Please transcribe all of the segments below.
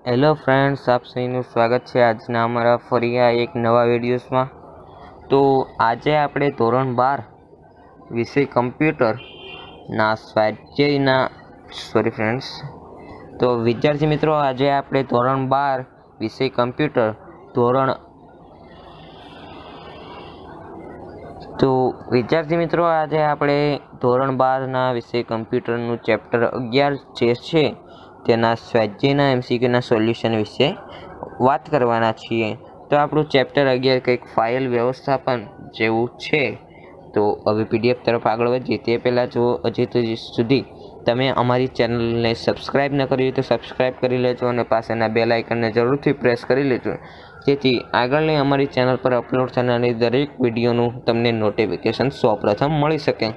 Hello friends, आप सहीનું સ્વાગત છે આજના અમારા ફરી આ એક નવા વિડીયોસમાં। તો આજે આપણે ધોરણ 12 વિષય કમ્પ્યુટરના સ્વાધ્યાયના ફ્રેન્ડ્સ તો વિદ્યાર્થી મિત્રો, આજે આપણે ધોરણ 12 વિષય કમ્પ્યુટર ધોરણ 12ના વિષય કમ્પ્યુટરનું ચેપ્ટર 11 જે છે તેના સ્વાધ્યાયના MCQના સોલ્યુશન વિશે વાત કરવાના છીએ। તો આપણું ચેપ્ટર 11 કંઈક ફાઇલ વ્યવસ્થાપન જેવું છે। તો હવે PDF તરફ આગળ વધીએ તે પહેલાં જો હજી સુધી તમે અમારી ચેનલને સબસ્ક્રાઈબ ન કરી તો સબસ્ક્રાઈબ કરી લેજો અને પાસેના બેલ આઇકનને જરૂરથી પ્રેસ કરી લેજો, જેથી આગળની અમારી ચેનલ પર અપલોડ થનારી દરેક વિડીયોનું તમને નોટિફિકેશન સૌપ્રથમ મળી શકે।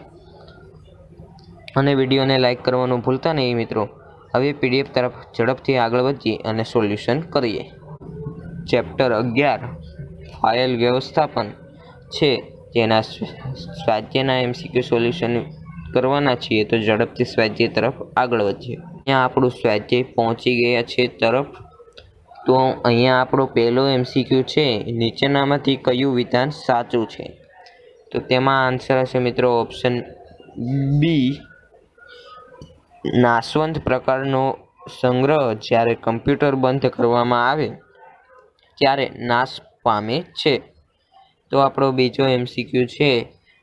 અને વિડીયોને લાઈક કરવાનું ભૂલતા નહીં મિત્રો। હવે PDF તરફ ઝડપથી આગળ વધીએ અને સોલ્યુશન કરીએ। ચેપ્ટર 11 ફાઇલ વ્યવસ્થાપન છે, જેના સ્વાધ્યાયના MCQ સોલ્યુશન કરવાના છીએ। તો ઝડપથી સ્વાધ્યાય તરફ આગળ વધીએ। અહીંયા આપણું સ્વાધ્યાય પહોંચી ગયા છે તરફ। તો અહીંયા આપણો પહેલો MCQ છે, નીચેનામાંથી કયું વિધાન સાચું છે? તો તેમાં આન્સર હશે મિત્રો ઓપ્શન બી, નાશવંત પ્રકારનો સંગ્રહ જ્યારે કમ્પ્યુટર બંધ કરવામાં આવે ત્યારે નાશ પામે છે। તો આપણો બીજો MCQ છે,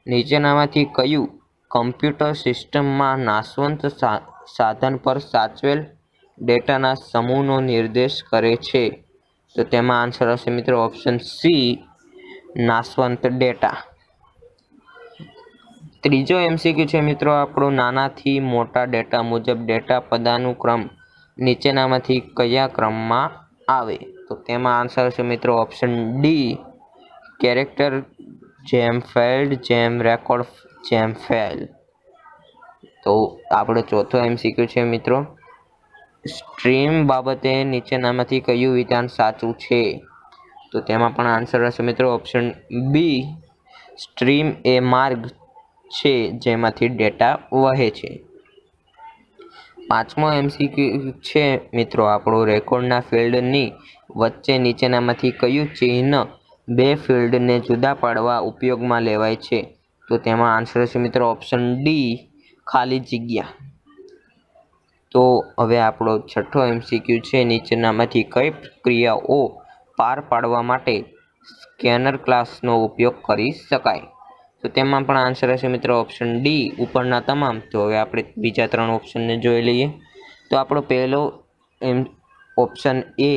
નીચેનામાંથી કયું કમ્પ્યુટર સિસ્ટમમાં નાશવંત સાધન પર સાચવેલ ડેટાના સમૂહનો નિર્દેશ કરે છે? તો તેમાં આન્સર હશે મિત્રો ઓપ્શન સી, નાશવંત ડેટા। ત્રીજો MCQ છે મિત્રો આપણો, નાનાથી મોટા ડેટા મુજબ ડેટા પદાનુક્રમ નીચેનામાંથી કયા ક્રમમાં આવે? તો તેમાં આન્સર છે મિત્રો ઓપ્શન ડી, કેરેક્ટર જેમ ફેલ્ડ જેમ રેકોર્ડ જેમ ફેલ। તો આપણો ચોથો MCQ છે મિત્રો, સ્ટ્રીમ બાબતે નીચેનામાંથી કયું વિધાન સાચું છે? તો તેમાં પણ આન્સર હશે મિત્રો ઓપ્શન બી, સ્ટ્રીમ એ માર્ગ છે જેમાંથી ડેટા વહે છે। પાંચમો MCQ છે મિત્રો આપણો, રેકોર્ડના ફિલ્ડની વચ્ચે નીચેનામાંથી કયું ચિહ્ન બે ફિલ્ડને જુદા પાડવા ઉપયોગમાં લેવાય છે? તો તેમાં આન્સર છે મિત્રો ઓપ્શન ડી, ખાલી જગ્યા। તો હવે આપણો છઠ્ઠો MCQ છે, નીચેનામાંથી કઈ ક્રિયાઓ પાર પાડવા માટે સ્કેનર ક્લાસનો ઉપયોગ કરી શકાય? તો તેમાં પણ આન્સર હશે મિત્રો ઓપ્શન ડી, ઉપરના તમામ। તો હવે આપણે બીજા ત્રણ ઓપ્શનને જોઈ લઈએ। તો આપણો પહેલો ઓપ્શન એ,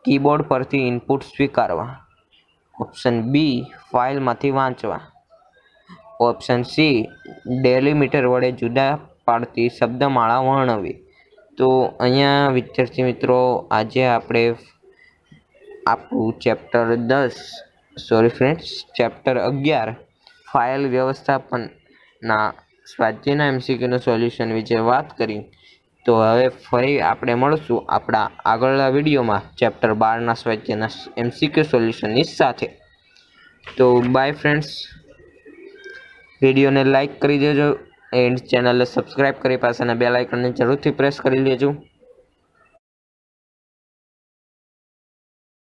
કીબોર્ડ પરથી ઇનપુટ સ્વીકારવા। ઓપ્શન બી, ફાઇલમાંથી વાંચવા। ઓપ્શન સી, ડેલિમીટર વડે જુદા પાડતી શબ્દમાળા વર્ણવી। તો અહીંયા વિદ્યાર્થી મિત્રો, આજે આપણે આપણું ચેપ્ટર 11 ફાઇલ વ્યવસ્થાપનના સ્વાધ્યાયના MCQનું સોલ્યુશન વિશે વાત કરી। તો હવે ફરી આપણે મળશું આપણા આગળના વિડીયોમાં ચેપ્ટર 12ના સ્વાધ્યાયના MCQ સોલ્યુશનની સાથે। તો બાય ફ્રેન્ડ્સ, વિડીયોને લાઈક કરી દેજો એન્ડ ચેનલને સબસ્ક્રાઈબ કરી પાસેના બેલ આઇકનને જરૂરથી પ્રેસ કરી લેજો।